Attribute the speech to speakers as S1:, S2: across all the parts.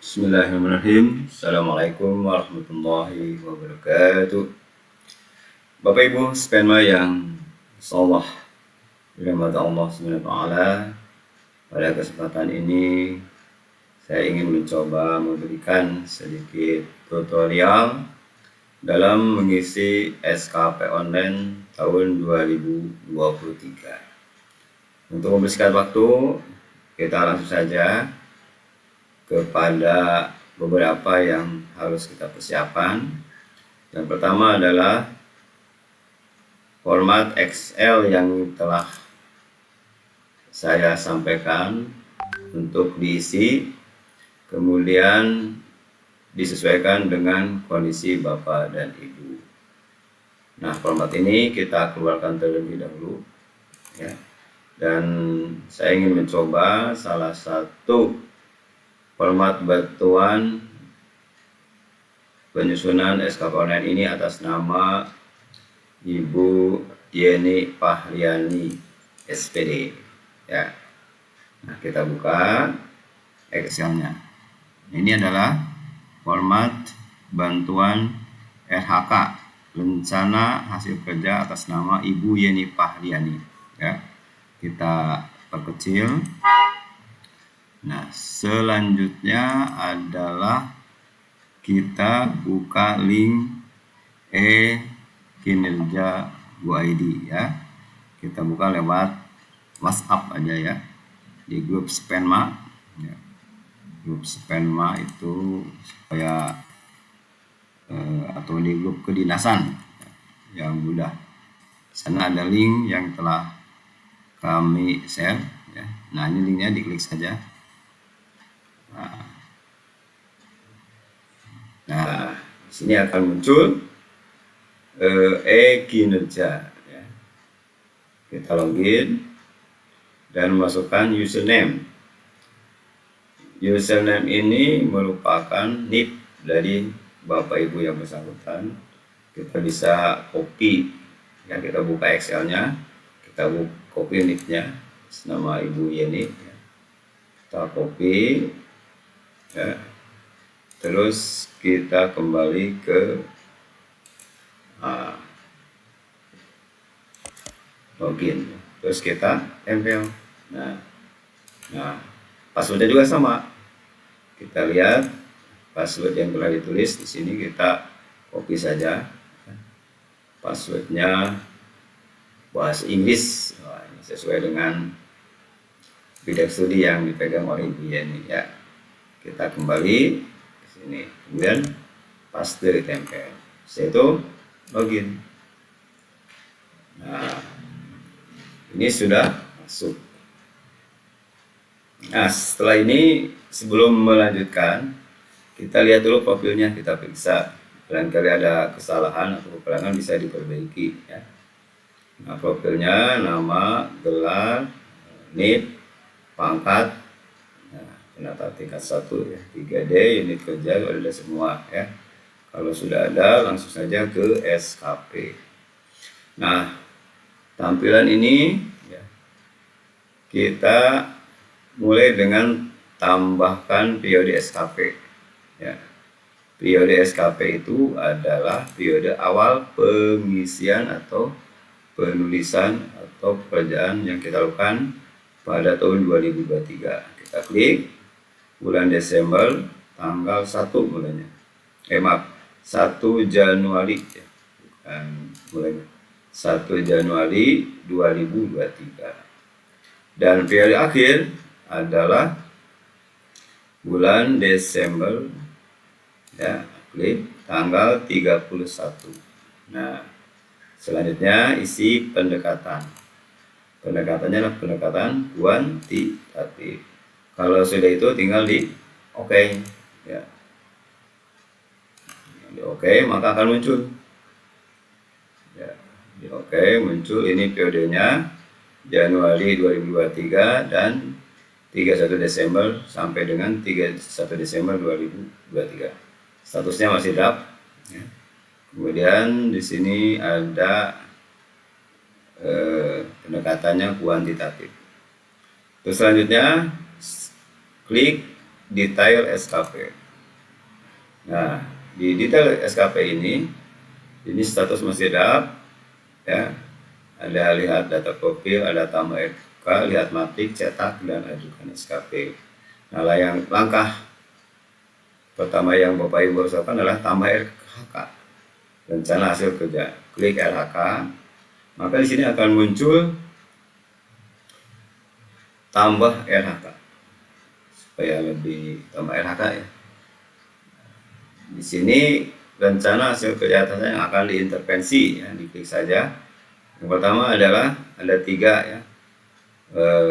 S1: Bismillahirrahmanirrahim. Assalamualaikum warahmatullahi wabarakatuh. Bapak Ibu sperma yang insyaallah dirahmati Allah Subhanahu wa taala, pada kesempatan ini saya ingin mencoba memberikan sedikit tutorial dalam mengisi SKP online tahun 2023. Untuk membersihkan waktu, kita langsung saja kepada beberapa yang harus kita persiapan. Yang pertama adalah format Excel yang telah saya sampaikan untuk diisi, kemudian disesuaikan dengan kondisi Bapak dan Ibu. Nah, format ini kita keluarkan terlebih dahulu ya. Dan saya ingin mencoba salah satu format bantuan penyusunan SKP online ini atas nama Ibu Yeni Pahliani SPD ya. Nah, kita buka Excelnya. Ini adalah format bantuan RHK, rencana hasil kerja atas nama Ibu Yeni Pahliani ya. Kita perkecil. Nah, selanjutnya adalah kita buka link kinerja Bu.id ya. Kita buka lewat WhatsApp aja ya, di grup Sperma ya. Grup Sperma itu supaya atau di grup kedinasan yang mudah. Sana ada link yang telah kami share ya. Nah, ini linknya diklik saja. Nah, di sini akan muncul kinerja ya. Kita login dan masukkan username. Username ini merupakan NIP dari Bapak Ibu yang bersangkutan. Kita bisa copy ya, kita buka Excelnya, kita copy NIP-nya nama Ibu Yeni ya. Kita copy ya. Terus kita kembali ke login, terus kita tempel. Nah, passwordnya juga sama. Kita lihat password yang telah ditulis di sini, kita copy saja. Passwordnya bahasa Inggris. Nah, ini sesuai dengan bidang studi yang dipegang oleh Ibu Yeni ya. Kita kembali ke sini, kemudian paste tempel. Setelah itu login. Nah, ini sudah masuk. Nah, setelah ini sebelum melanjutkan, kita lihat dulu profilnya, kita periksa. Barangkali ada kesalahan atau kekurangan bisa diperbaiki ya. Nah, profilnya nama, gelar, NIP, pangkat, penata tingkat 1 ya, 3D, unit kerja ada semua ya. Kalau sudah ada, langsung saja ke SKP. Nah, tampilan ini ya, kita mulai dengan tambahkan periode SKP ya. Periode SKP itu adalah periode awal pengisian atau penulisan atau pekerjaan yang kita lakukan pada tahun 2023. Kita klik bulan Desember, tanggal 1 bulannya. 1 Januari ya. Bukan bulannya. 1 Januari 2023. Dan periode akhir adalah bulan Desember ya, klik tanggal 31. Nah, selanjutnya isi pendekatan. Pendekatannya adalah pendekatan kuantitatif. Kalau sudah itu tinggal di OK ya. Di OK maka akan muncul ya, di OK muncul ini periodenya Januari 2023 dan 31 Desember sampai dengan 31 Desember 2023. Statusnya masih draft ya. Kemudian di sini ada pendekatannya kuantitatif. Terus selanjutnya klik detail SKP. Nah, di detail SKP ini status masih DAP, ya. Ada lihat data profil, ada tambah RK, lihat matik, cetak, dan ajukan SKP. Nah, yang langkah pertama yang Bapak Ibu usahakan adalah tambah RHK, rencana hasil kerja. Klik RHK, maka di sini akan muncul tambah RHK, supaya lebih tambah RHK ya. Di sini rencana hasil kerja atasnya yang akan diintervensi, ya, diklik saja. Yang pertama adalah ada 3 ya,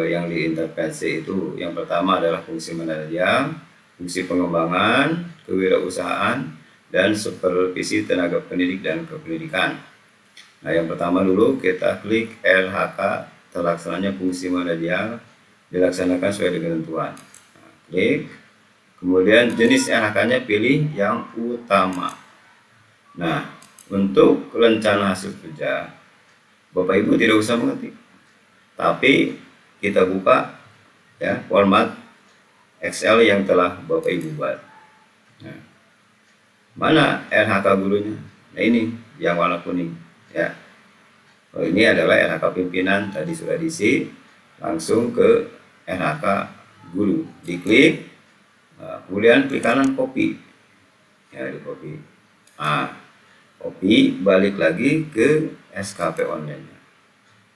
S1: yang diintervensi itu. Yang pertama adalah fungsi manajerial, fungsi pengembangan, kewirausahaan, dan supervisi tenaga pendidik dan kependidikan. Nah, yang pertama dulu kita klik LHK, terlaksananya fungsi manajerial dilaksanakan sesuai dengan ketentuan. Nah, klik. Kemudian jenis LHK-nya pilih yang utama. Nah, untuk rencana hasil kerja, Bapak Ibu tidak usah mengetik, tapi kita buka ya format Excel yang telah Bapak Ibu buat. Nah, mana LHK gurunya? Nah, ini yang warna kuning ya. Oh, ini adalah LHK pimpinan, tadi sudah diisi. Langsung ke LHK guru, diklik. Nah, kemudian klik kanan copy, ya, di copy. Nah, copy, balik lagi ke SKP online.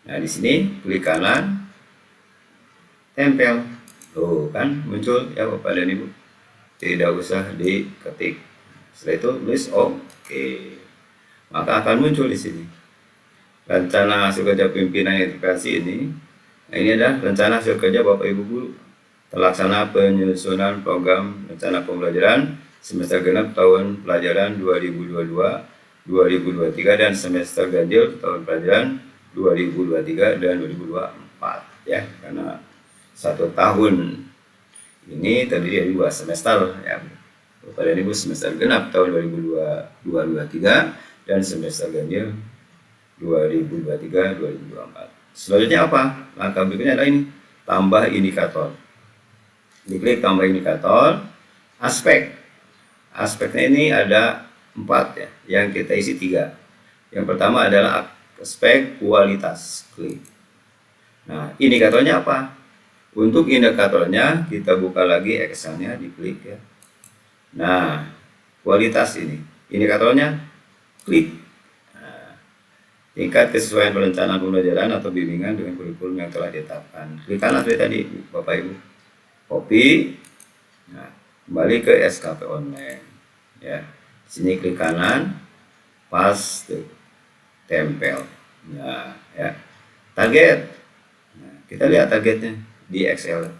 S1: Nah, di sini klik kanan, tempel. Tuh kan muncul ya Bapak dan Ibu. Tidak usah diketik. Setelah itu tulis oke. Maka akan muncul di sini rencana hasil kerja pimpinan edukasi ini. Nah, ini adalah rencana hasil kerja Bapak Ibu guru. Terlaksana penyusunan program rencana pembelajaran semester genap tahun pelajaran 2022-2023 dan semester ganjil tahun pelajaran 2023 dan 2024 ya, karena 1 tahun ini terdiri dari 2 semester ya. Bapak dan Ibu semester genap tahun 2022-2023 dan semester ganjil 2023-2024. Selanjutnya apa? Langkah berikutnya adalah ini, tambah indikator. Diklik tambah indikator. Aspeknya ini ada 4 ya, yang kita isi 3. Yang pertama adalah aspek kualitas. Klik. Nah, indikatornya apa? Untuk indikatornya kita buka lagi Excel-nya, diklik ya. Nah, kualitas ini indikatornya, klik. Nah, tingkat kesesuaian perencanaan pembelajaran atau bimbingan dengan kurikulum yang telah ditetapkan. Klik kanan seperti tadi Bapak Ibu. Copy. Nah, kembali ke SKP online ya. Sini klik kanan, paste, tempel. Nah, ya. Target. Nah, kita lihat targetnya di Excel.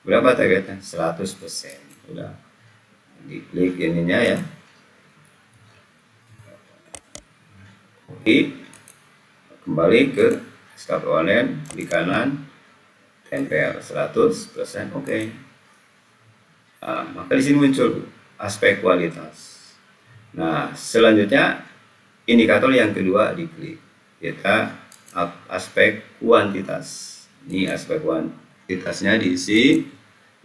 S1: Berapa targetnya? 100%. Udah. Diklik ininya ya. Copy. Kembali ke SKP online, klik kanan, tempel 100%, oke. Nah, maka di sini muncul aspek kualitas. Nah, selanjutnya indikator yang kedua diklik. Kita aspek kuantitas. Ini aspek kuantitasnya diisi,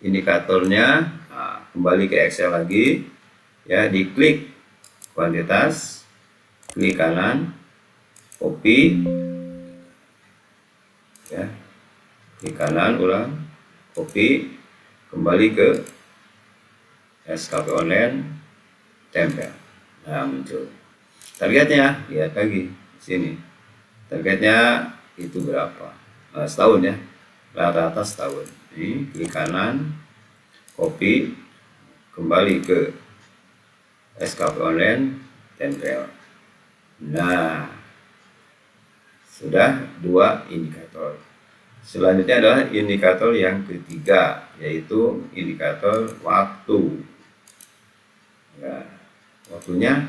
S1: indikatornya. Nah, kembali ke Excel lagi ya, diklik kuantitas, klik kanan, copy ya. Klik kanan, ulang, copy, kembali ke SKP online, tempel. Nah, muncul targetnya. Lihat lagi sini, targetnya itu berapa? Setahun ya, rata-rata setahun. Ini klik kanan, copy, kembali ke SKP online, tempel. Nah, sudah 2 indikator. Selanjutnya adalah indikator yang ketiga, yaitu indikator waktu. Ya, waktunya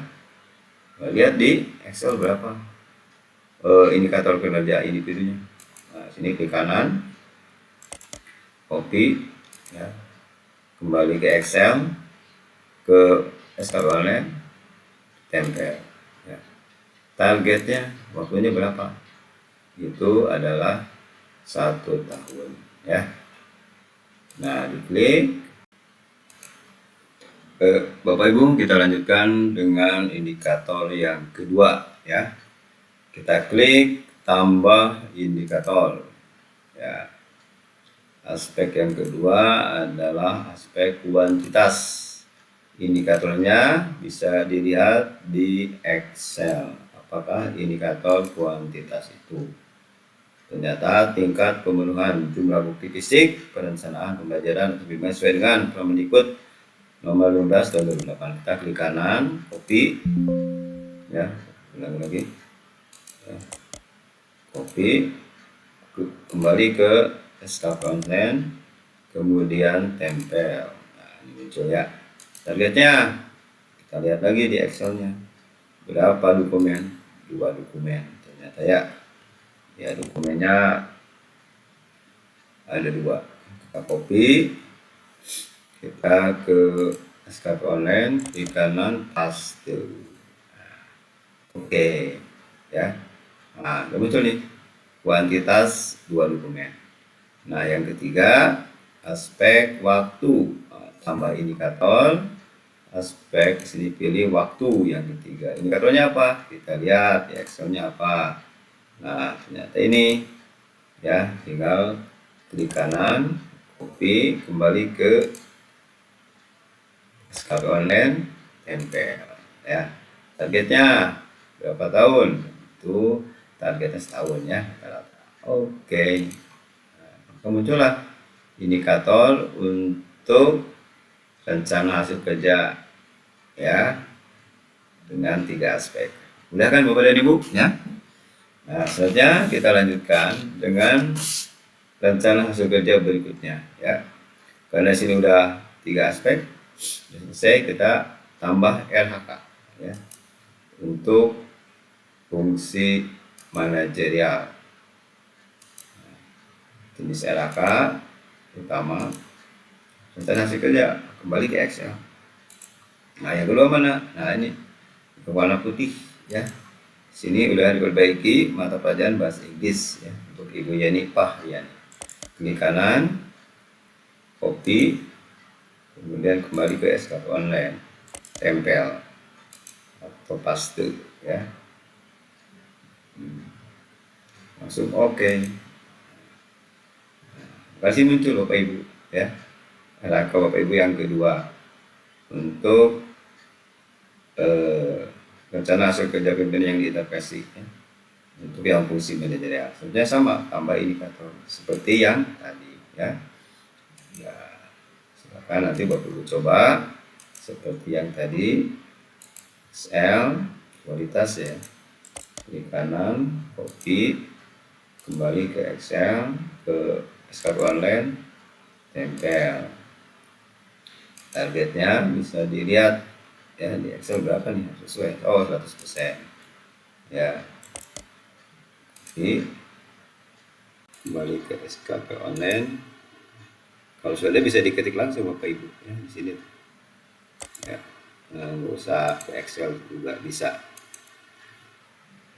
S1: lihat di Excel berapa indikator kinerja individunya. Nah, sini klik kanan, copy ya, kembali ke Excel, ke SKP online, tempel ya. Targetnya waktunya berapa? Itu adalah 1 tahun ya. Nah, diklik. Bapak Ibu, kita lanjutkan dengan indikator yang kedua ya. Kita klik tambah indikator ya. Aspek yang kedua adalah aspek kuantitas. Indikatornya bisa dilihat di Excel. Apakah indikator kuantitas itu? Ternyata tingkat pemenuhan jumlah bukti fisik perencanaan pembelajaran untuk bimbingan sesuai dengan Permendikbud nomor 15 tahun 2008. Kita klik kanan, copy ya, ulang lagi ya. Copy, kembali ke SKP online, kemudian tempel. Nah, ini muncul ya targetnya. Kita lihat lagi di Excelnya berapa dokumen, 2 dokumen ternyata ya dokumennya ada 2. Kita copy, kita ke SKP online, di kanan paste. Oke ya. Nah, udah muncul nih kuantitas 2 dokumen. Nah, yang ketiga aspek waktu. Tambah indikator, aspek sini pilih waktu yang ketiga. Indikatornya apa? Kita lihat di Excelnya apa. Nah, ternyata ini ya, tinggal klik kanan, copy, kembali ke SKP online, tempel ya. Targetnya berapa tahun? Itu targetnya setahun ya. Oke. Nah, kemunculan indikator untuk rencana hasil kerja ya, dengan 3 aspek. Udah kan Bapak dan Ibu ya? Nah, selanjutnya kita lanjutkan dengan rencana hasil kerja berikutnya ya. Karena sini udah 3 aspek, selesai, kita tambah RHK ya untuk fungsi manajerial. Jenis RHK utama rencana hasil kerja, kembali ke Excel. Nah, yang kedua mana? Nah, ini warna putih ya. Sini udah diperbaiki mata pelajaran bahasa Inggris ya untuk Ibu Yani Pahyani. Klik kanan, copy, kemudian kembali ke SKP online, tempel atau paste ya. Langsung oke. Kasih muncul Bapak Ibu ya. RHK Bapak Ibu yang kedua untuk rencana hasil kerja pimpinan yang diintervensi ya, untuk yang fungsi manajerial. Sebenarnya sama, tambah indikator seperti yang tadi ya. Ya, silakan nanti Bapak Ibu coba seperti yang tadi. Excel kualitas ya, klik kanan, copy, kembali ke Excel, ke SKP online, tempel. Targetnya bisa dilihat ya di Excel berapa nih sesuai. Oh, 100% ya. Jadi kembali ke SKP online. Kalau sudah bisa diketik langsung Bapak Ibu ya di sini ya. Nggak usah ke Excel juga bisa.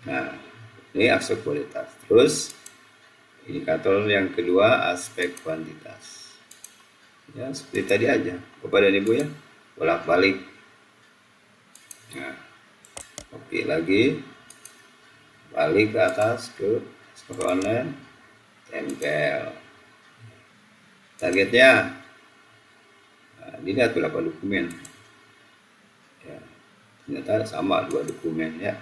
S1: Nah, ini aspek kualitas. Terus indikator yang kedua aspek kuantitas ya, seperti tadi aja Bapak dan Ibu ya, bolak-balik. Nah, oke lagi, balik ke atas ke SKP online, tempel. Targetnya dilihat berapa dokumen ya, ternyata sama 2 dokumen ya.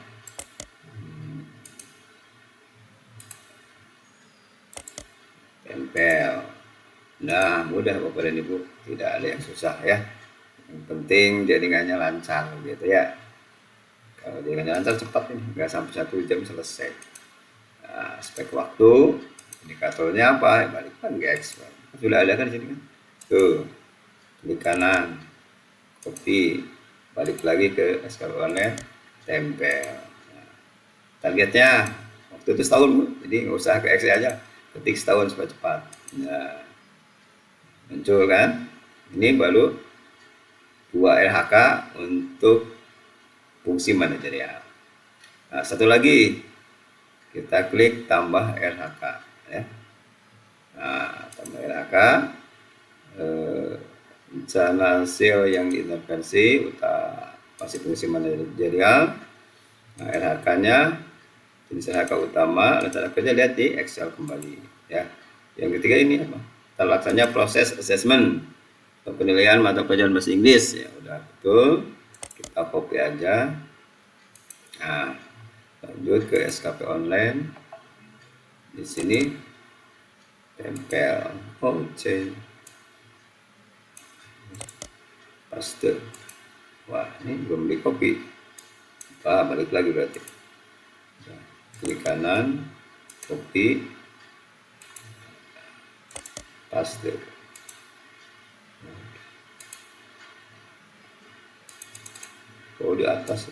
S1: Tempel. Nah, mudah Bapak dan Ibu, tidak ada yang susah ya. Yang penting jaringannya lancar gitu ya. Kalau jaringannya lancar cepat ini, nggak sampai 1 jam selesai. Nah, aspek waktu, indikatornya apa? Balikkan ke Excel. Sudah ada kan di sini kan? Tuh, klik kanan, copy, balik lagi ke SKP online, tempel. Nah, targetnya waktu itu setahun Bu, jadi nggak usah ke Excel aja, ketik setahun supaya cepat. Nah, muncul kan? Ini baru 2 LHK untuk fungsi manajerial. Nah, satu lagi kita klik tambah LHK ya. Nah, tambah LHK rencana hasil yang diintervensi masih fungsi manajerial. Nah, RHK-nya jenis RHK utama, rencana kerja lihat di Excel kembali ya. Yang ketiga ini apa? Terlaksananya proses assessment atau penilaian mata pelajaran bahasa Inggris ya, udah betul, kita copy aja. Nah, lanjut ke SKP online, di sini tempel OC, paste. Wah, ini belum di copy, balik lagi berarti. Klik kanan, copy, paste. Oh, di atas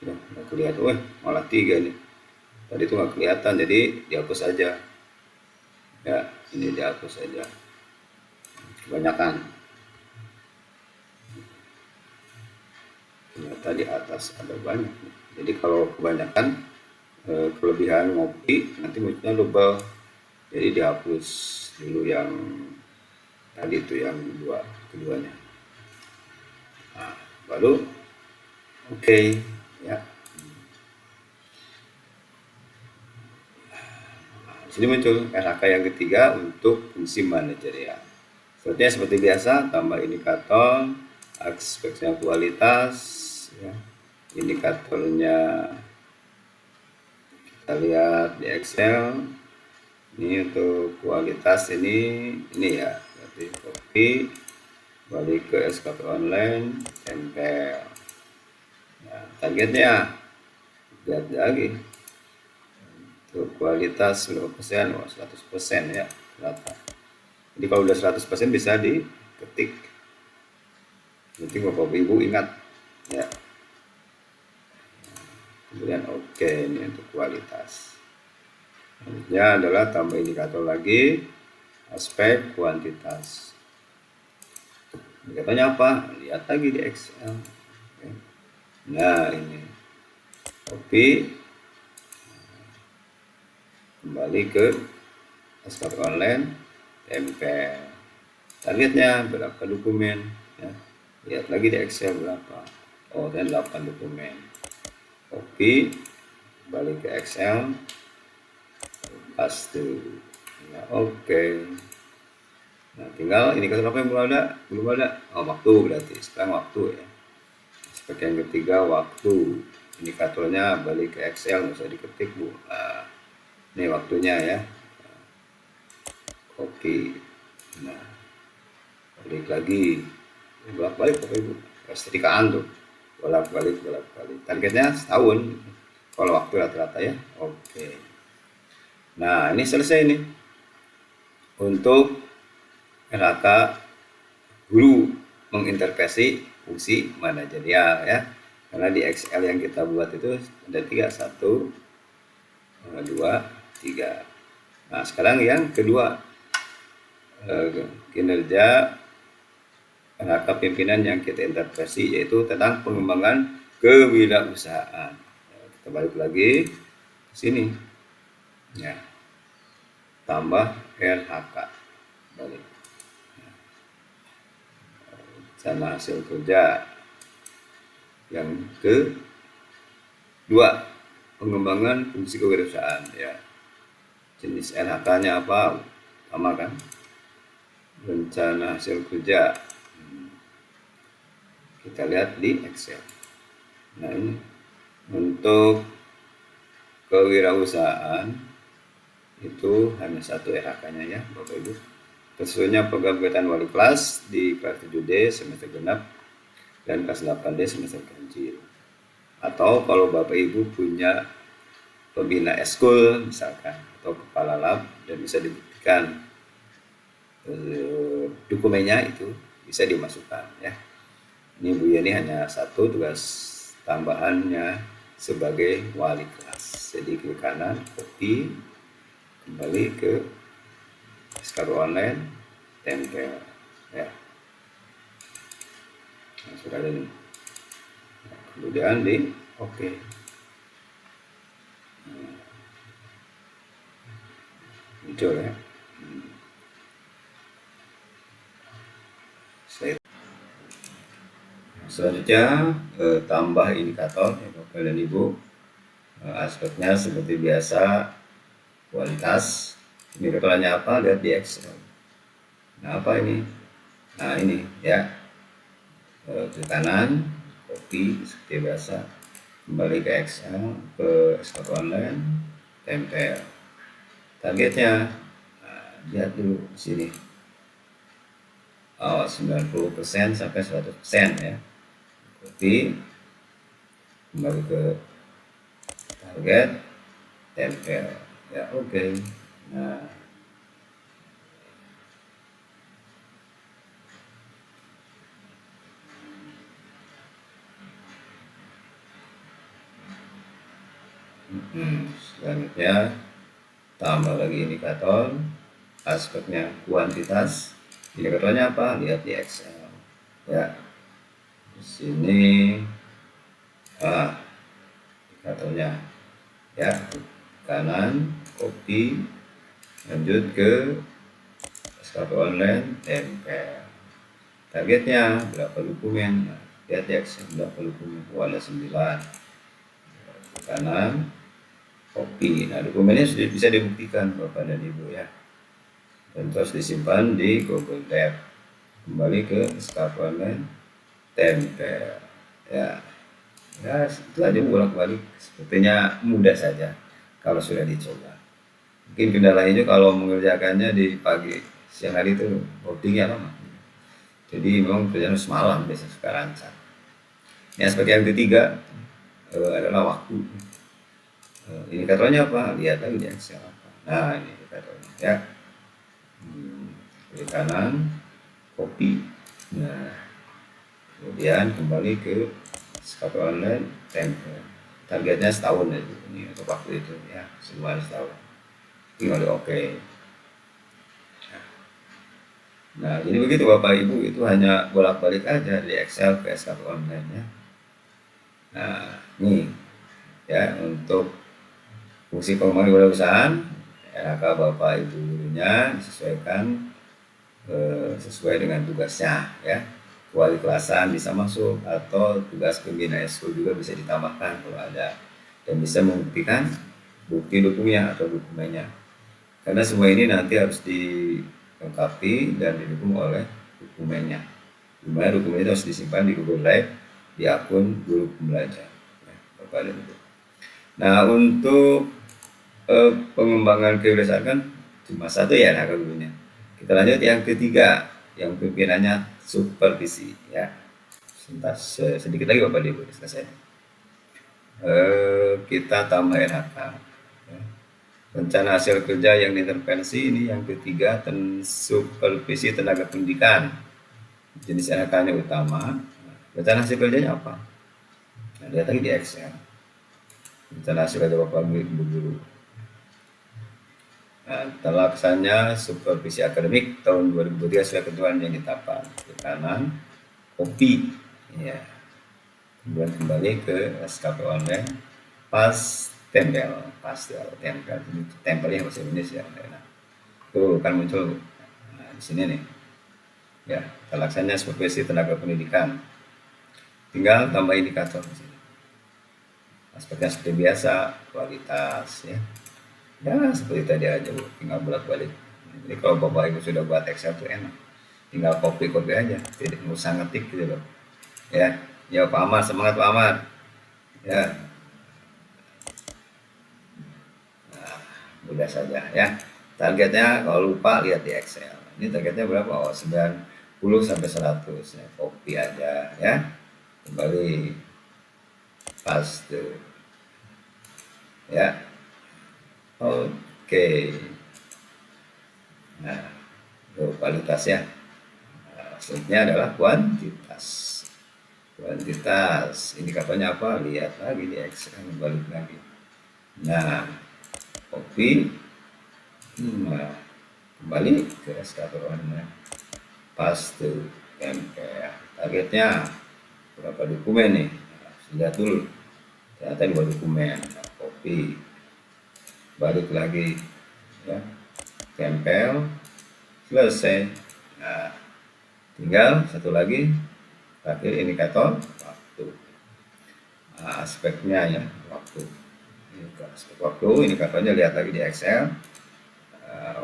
S1: ya, nggak kelihatan. Wah, malah 3 nih, tadi itu nggak kelihatan, jadi dihapus aja ya. Ini dihapus aja, kebanyakan ternyata di atas ada banyak. Jadi kalau kebanyakan kelebihan ngopi nanti munculnya double, jadi dihapus dulu yang tadi itu, yang keduanya. Nah, baru oke ya. Nah, di sini muncul RHK yang ketiga untuk fungsi manajerial. Sepertinya seperti biasa, tambah indikator, aspeknya kualitas ya. Indikatornya kita lihat di Excel. Ini untuk kualitas ini ya, berarti copy, balik ke SKP online, tempel. Nah, targetnya lihat lagi untuk kualitas berapa persen? 100% ya rata. Jadi kalau udah 100% bisa diketik. Nanti Bapak Ibu ingat ya. Kemudian oke, ini untuk kualitas. Selanjutnya adalah tambah indikator lagi, aspek kuantitas. Indikatornya apa? Lihat lagi di Excel. Nah, ini copy, kembali ke SKP online, tempel. Targetnya berapa dokumen ya. Lihat lagi di Excel berapa. Oh, dan 8 dokumen. Copy, balik ke Excel, paste ya, oke. Nah, tinggal ini apa yang belum ada. Oh, waktu, berarti sekarang waktu ya. Seperti yang ketiga, waktu. Indikatornya balik ke Excel, nggak usah diketik Bu. Nah, ini waktunya ya. Oke. Nah, balik lagi, bolak-balik Bapak Ibu, setrikaan tuh, bolak-balik. Targetnya setahun kalau waktu rata-rata ya. Oke. Nah, ini selesai nih untuk RHK guru mengintervensi fungsi manajerial ya. Karena di Excel yang kita buat itu ada 3, 1, 2, 3. Nah, sekarang yang kedua, kinerja RHK pimpinan yang kita intervensi, yaitu tentang pengembangan kewirausahaan. Kita balik lagi ke sini ya, tambah RHK, balik sama hasil kerja yang kedua, pengembangan fungsi kewirausahaan ya. Jenis RHK-nya apa? Sama kan, rencana hasil kerja. Kita lihat di Excel. Nah, ini untuk kewirausahaan itu hanya satu RHK-nya ya Bapak Ibu. Sesuainya program kegiatan wali kelas di kelas 7D semester genap dan kelas 8D semester ganjil. Atau kalau Bapak Ibu punya pembina eskul misalkan, atau kepala lab, dan bisa dibuktikan dokumennya, itu bisa dimasukkan ya. Ini Bu Yani hanya satu tugas tambahannya sebagai wali kelas. Jadi klik kanan, copy, kembali ke SKP online, tempel ya. Nah, sudah ada ini. Nah, kemudian di oke. Muncul ya. Selanjutnya tambah indikator ya Bapak dan Ibu. Aspeknya seperti biasa, kualitas. Indikatornya apa? Lihat di Excel. Nah, apa ini? Nah, ini ya, ke kanan, copy seperti biasa, kembali ke Excel, ke SKP online, tempel. Targetnya, nah, lihat dulu di sini. 90% sampai 100% ya. Copy, kembali ke target, tempel. Ya, oke. Nah, selanjutnya tambah lagi indikator, aspeknya kuantitas. Indikatornya apa? Lihat di Excel ya. Di sini indikatornya ya, kanan, copy, lanjut ke SKP online, tempel. Targetnya berapa dokumen? Nah, lihat di Excel berapa dokumen. Ada 9. Kanan, copy. Nah, dokumennya sudah bisa dibuktikan Bapak dan Ibu ya, dan terus disimpan di Google Drive. Kembali ke SKP online, tempel ya. Ya, itu aja bolak-balik, sepertinya mudah saja kalau sudah dicoba. Mungkin kendalanya itu kalau mengerjakannya di pagi siang hari itu loadingnya lama, jadi memang kerjaan harus malam biasanya sekarang. Ya, sebagai yang ketiga adalah waktu. Indikatornya apa? Lihat lagi di Excel apa. Nah, ini indikatornya ya. Kiri kanan, copy. Nah, kemudian kembali ke SKP online, tempel. Targetnya setahun ya, ini untuk waktu itu ya, semua setahun. Tinggal di oke. Nah, jadi begitu Bapak Ibu, itu hanya bolak-balik aja di Excel ke SKP online ya. Nah, ini ya untuk fungsi pengembangan kewirausahaan, RHK Bapak Ibu gurunya disesuaikan sesuai dengan tugasnya ya. Kewalikelasan bisa masuk, atau tugas pembina eskul juga bisa ditambahkan kalau ada, dan bisa membuktikan bukti dukungnya atau dokumennya, karena semua ini nanti harus dilengkapi dan didukung oleh dokumennya. Dimana dokumen itu harus disimpan di Google Drive di akun guru pembelajar ya, Bapak dan Ibu. Nah, untuk pengembangan kewirausahaan kan cuma satu ya nah gurunya. Kita lanjut yang ketiga, yang pimpinannya supervisi ya. Sebentar, sedikit lagi Bapak Ibu selesai. Kita tambah RHK ya. Rencana hasil kerja yang diintervensi ini yang ketiga, supervisi tenaga pendidikan. Jenis RHK-nya utama. Rencana hasil kerjanya apa? Nah, lihat lagi di Excel. Rencana hasil kerja Bapak Ibu guru. Nah, terlaksananya supervisi akademik tahun 2003 sesuai ketentuan yang ditetapkan. Ke kanan, copy ya. Kemudian kembali ke SKP online, pas tempel, tempelnya bahasa Indonesia. Nah, itu kan muncul. Nah, di sini nih ya, terlaksananya supervisi tenaga pendidikan. Tinggal tambah indikator di sini. Aspeknya seperti biasa, kualitas ya. Ya, seperti tadi aja Bu, tinggal bolak-balik. Jadi kalau Bapak Ibu sudah buat Excel tuh enak, tinggal copy aja, tidak usah ngetik gitu loh ya. Ya Pak Amar, semangat Pak Amar ya. Nah, mudah saja ya. Targetnya kalau lupa lihat di Excel. Ini targetnya berapa? Oh, 90 sampai 100 ya. Copy aja ya. Kembali paste ya. Oke. Nah, itu kualitas ya. Maksudnya adalah kuantitas. Kuantitas, indikatornya apa? Lihat lagi di Excel, balik lagi. Nah, copy. Nah, kembali ke SKP online. Paste, tempel. Targetnya berapa dokumen nih? Nah, lihat dulu. Ternyata 2 dokumen. Nah, copy. Balik lagi ya, tempel, selesai. Nah, tinggal satu lagi, terakhir indikator waktu. Aspeknya ya, waktu. Aspek waktu, indikatornya lihat lagi di Excel.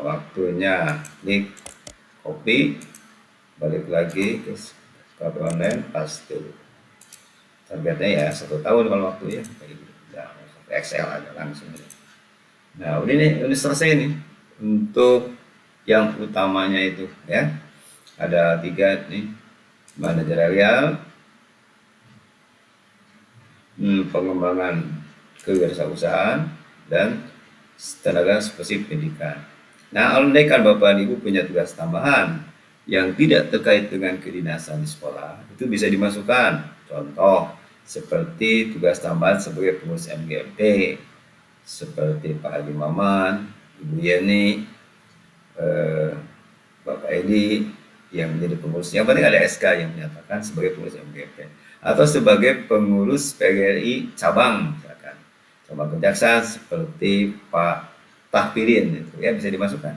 S1: Waktunya klik copy, balik lagi ke online, paste. Targetnya ya 1 tahun kalau waktu ya, Excel aja langsung. Nah ini selesai nih untuk yang utamanya itu ya, ada 3 nih: manajerial, pengembangan kewirausahaan, dan tenaga spesifik pendidikan. Nah, andaikan Bapak dan Ibu punya tugas tambahan yang tidak terkait dengan kedinasan di sekolah, itu bisa dimasukkan. Contoh seperti tugas tambahan sebagai pengurus MGMP, seperti Pak Haji Maman, Ibu Yeni, Bapak Edi yang menjadi pengurus. Yang penting ada SK yang menyatakan sebagai pengurus MGMP, atau sebagai pengurus PGRI cabang, misalkan cabang kejaksaan seperti Pak Tahpirin, itu ya bisa dimasukkan.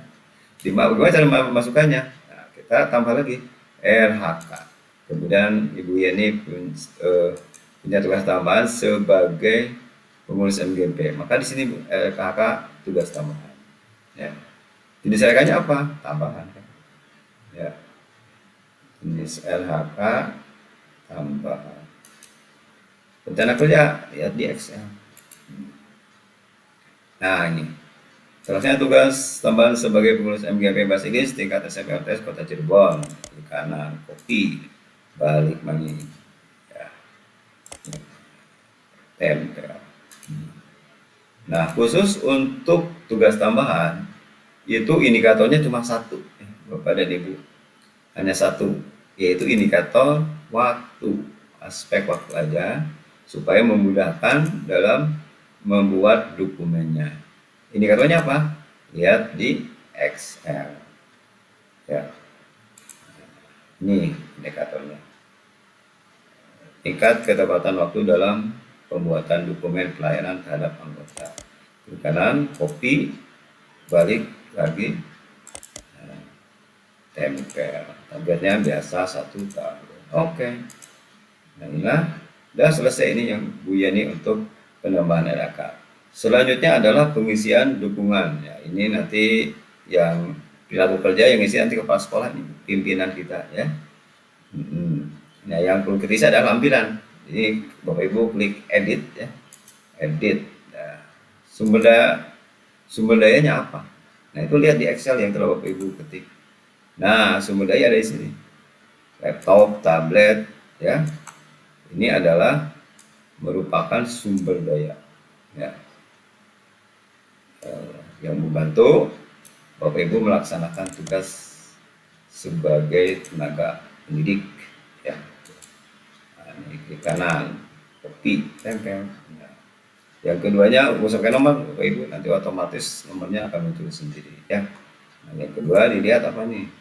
S1: Bagaimana cara memasukkannya? Nah, kita tambah lagi RHK. Kemudian Ibu Yeni punya tugas tambahan sebagai pengurus MGMP, maka di sini RHK tugas tambahan. Ya. Diselesaikannya apa? Tambahan. Ya. Jenis RHK tambahan. Rencana kerja lihat di Excel. Nah ini selesai tugas tambahan sebagai pengurus MGP Bahasa Inggris tingkat SMP LTS Kota Cirebon. Di kanan kopi, balik lagi ya. Tempel. Nah khusus untuk tugas tambahan itu indikatornya cuma 1 Bapak dan Ibu, hanya 1, yaitu indikator waktu, aspek waktu aja, supaya memudahkan dalam membuat dokumennya. Indikatornya apa? Lihat di Excel. Ya. Ini indikatornya. Tingkat ketepatan waktu dalam pembuatan dokumen pelayanan terhadap anggota. Di kanan copy, balik lagi, tempel. Targetnya biasa 1 tahun. Oke. Nah inilah sudah selesai ini yang Bu Yani untuk penambahan RHK. Selanjutnya adalah pengisian dukungan. Ya, ini nanti yang perilaku kerja yang isi nanti kepala sekolah ini, pimpinan kita ya. Nah yang perlu kita isi adalah lampiran. Ini Bapak Ibu klik edit ya, edit. Nah, sumber dayanya apa? Nah itu lihat di Excel yang telah Bapak Ibu ketik. Nah sumber daya ada di sini, laptop, tablet ya. Ini adalah merupakan sumber daya ya, yang membantu Bapak Ibu melaksanakan tugas sebagai tenaga pendidik ya. Nah, ini klik kanan, copy, tempel. Nah, yang keduanya masukkan nomor Bapak Ibu, nanti otomatis nomornya akan muncul sendiri ya. Nah, yang kedua dilihat apa nih,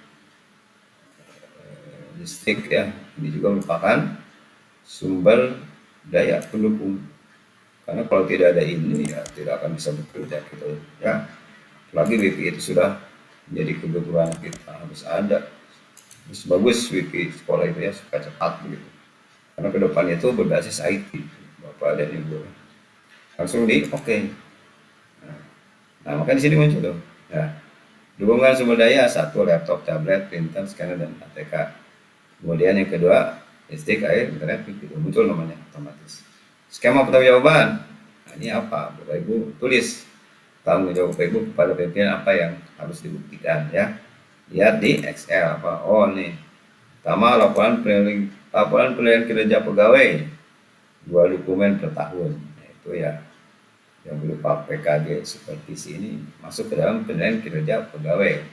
S1: listrik ya. Ini juga merupakan sumber daya pendukung, karena kalau tidak ada ini ya tidak akan bisa bekerja gitu ya. Apalagi WiFi itu sudah menjadi kebutuhan kita, harus ada, harus bagus WiFi sekolah itu ya, supaya cepat begitu, karena ke depan itu berbasis IT Bapak dan Ibu. Langsung di oke. Nah maka di sini muncul tuh ya, dukungan sumber daya 1, laptop, tablet, printer, scanner, dan ATK. Kemudian yang kedua listrik, air, internet, gitu muncul namanya otomatis. Skema pertanggungjawaban. Nah, ini apa? Bapak Ibu tulis tanggung jawab Bapak Ibu kepada pimpinan apa yang harus dibuktikan ya. Lihat di Excel apa? Oh nih. Pertama, laporan penilaian kinerja pegawai 2 dokumen per tahun. Nah, itu ya yang berupa PKG seperti sini masuk ke dalam penilaian kinerja pegawai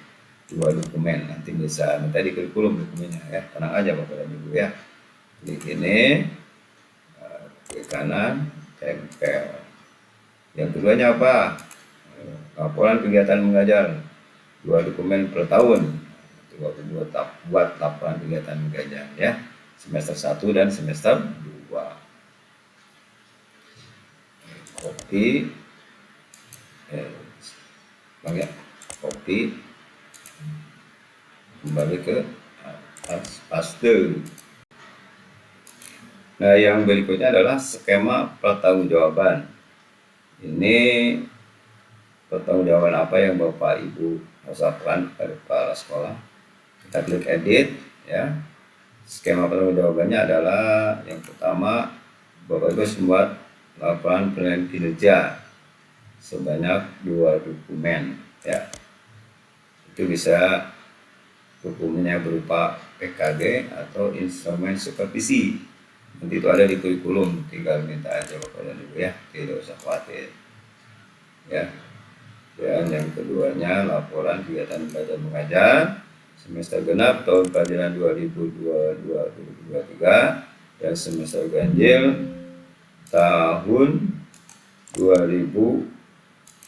S1: 2 dokumen. Nanti bisa minta di kurikulum dokumennya ya. Tenang aja Bapak dan Ibu ya. Klik ini, klik kanan, tempel. Yang keduanya apa? Laporan kegiatan mengajar 2 dokumen per tahun. Waktu buat laporan kegiatan mengajar ya, semester 1 dan semester 2. Copy, copy, kembali ke atas, paste. Nah, yang berikutnya adalah skema pertanggungjawaban. Ini pertanggungjawaban apa yang Bapak Ibu harus lakukan kepada kepala sekolah. Kita klik edit ya. Skema pertanggungjawabannya adalah yang pertama, Bapak Ibu harus membuat laporan penilaian kinerja sebanyak 2 dokumen ya. Itu bisa dokumennya berupa PKG atau instrumen supervisi. Nanti itu ada di kurikulum, tinggal minta aja Bapak dan Ibu ya, tidak usah khawatir ya. Dan yang keduanya laporan kegiatan belajar mengajar semester genap tahun pelajaran 2022-2023 dan semester ganjil tahun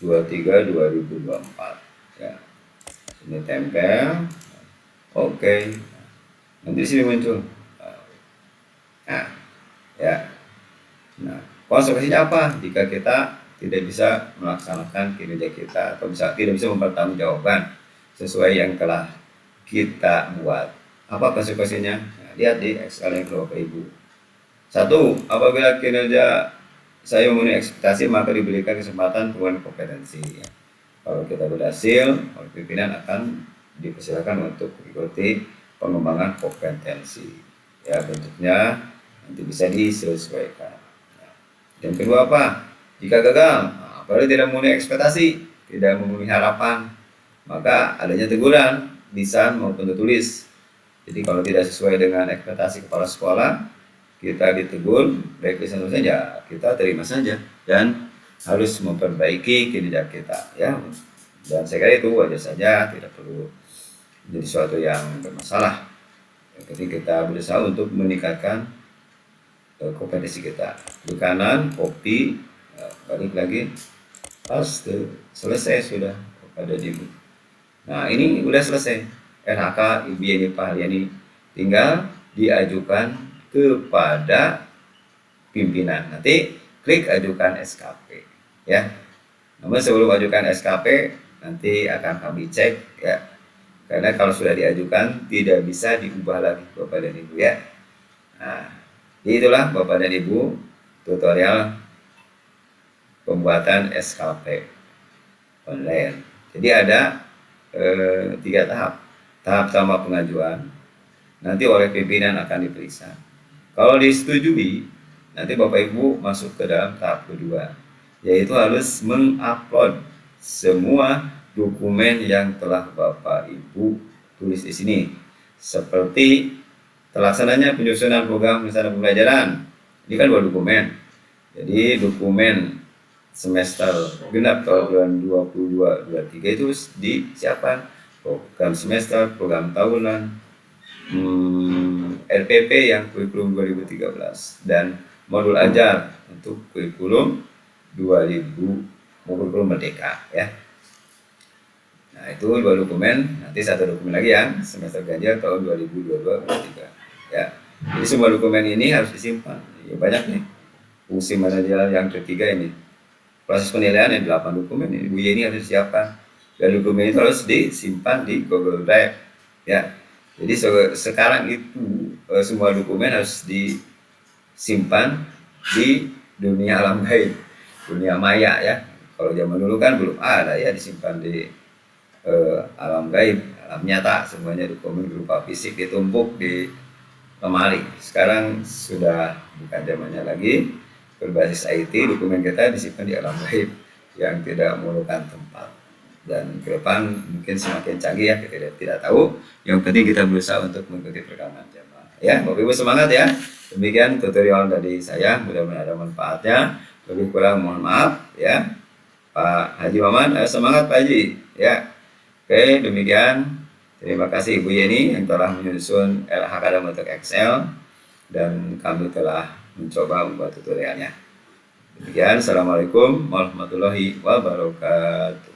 S1: 2023-2024 ya. Ini tempel. Oke. Nanti sini muncul. Nah, ya. Nah, konsekuensinya apa jika kita tidak bisa melaksanakan kinerja kita atau tidak bisa mempertanggungjawabkan sesuai yang telah kita buat? Apa konsekuensinya? Nah, lihat di Excel yang Bapak Ibu. 1. Apabila kinerja saya memenuhi ekspektasi, maka diberikan kesempatan pengujian kompetensi. Kalau kita berhasil, oleh pimpinan akan dipersilakan untuk mengikuti pengembangan kompetensi. Ya, bentuknya nanti bisa disesuaikan. Yang kedua apa? Jika gagal, apabila tidak memenuhi ekspektasi, tidak memenuhi harapan, maka adanya teguran lisan maupun tertulis. Jadi kalau tidak sesuai dengan ekspektasi kepala sekolah, kita ditegur, baik lisan saja, kita terima saja dan harus memperbaiki kinerja kita ya. Dan saya kira itu wajar saja, tidak perlu menjadi sesuatu yang bermasalah. Jadi kita berusaha untuk meningkatkan kompetensi kita. Di kanan copy, balik lagi, paste, selesai sudah pada ibu. Nah ini udah selesai. LHK Ibu Yeni Pahliani tinggal diajukan kepada pimpinan. Nanti klik ajukan SKP ya. Namun sebelum ajukan SKP nanti akan kami cek ya. Karena kalau sudah diajukan tidak bisa diubah lagi Bapak dan Ibu ya. Nah, itulah Bapak dan Ibu tutorial pembuatan SKP online. Jadi ada 3 tahap. Tahap pertama pengajuan, nanti oleh pimpinan akan diperiksa. Kalau disetujui, nanti Bapak Ibu masuk ke dalam tahap kedua, yaitu harus mengupload semua dokumen yang telah Bapak Ibu tulis di sini, seperti terlaksananya penyusunan program rencana pembelajaran. Ini kan 2 dokumen. Jadi dokumen semester genap tahun 2022-2023 itu disiapkan program semester, program tahunan, RPP yang kurikulum 2013 dan modul ajar untuk kurikulum 2000 kurikulum merdeka ya. Nah itu 2 dokumen, nanti 1 dokumen lagi yang semester ganjil tahun 2022-2023 ya. Jadi semua dokumen ini harus disimpan. Ya, banyak nih fungsi manajer yang ketiga ini. Proses penilaian yang 8 dokumen ini Bu Yeni harus disiapkan. Dan dokumen itu harus disimpan di Google Drive ya. Jadi sekarang itu semua dokumen harus disimpan di dunia alam gaib, dunia maya ya. Kalau zaman dulu kan belum ada ya disimpan di alam gaib, alam nyata, semuanya dokumen berupa fisik ditumpuk di lemari. Sekarang sudah bukan zamannya lagi, berbasis IT, dokumen kita disimpan di alam gaib yang tidak memerlukan tempat. Dan ke depan mungkin semakin canggih ya, kita tidak tahu. Yang penting kita berusaha untuk mengikuti perkembangan zaman. Ya, Bapak Ibu semangat ya. Demikian tutorial dari saya, mudah-mudahan ada manfaatnya. Lebih kurang mohon maaf ya. Pak Haji Maman, semangat Pak Haji ya. Oke, demikian. Terima kasih Ibu Yeni yang telah menyusun LHK dalam bentuk Excel dan kami telah mencoba membuat tutorialnya. Demikian, Assalamualaikum warahmatullahi wabarakatuh.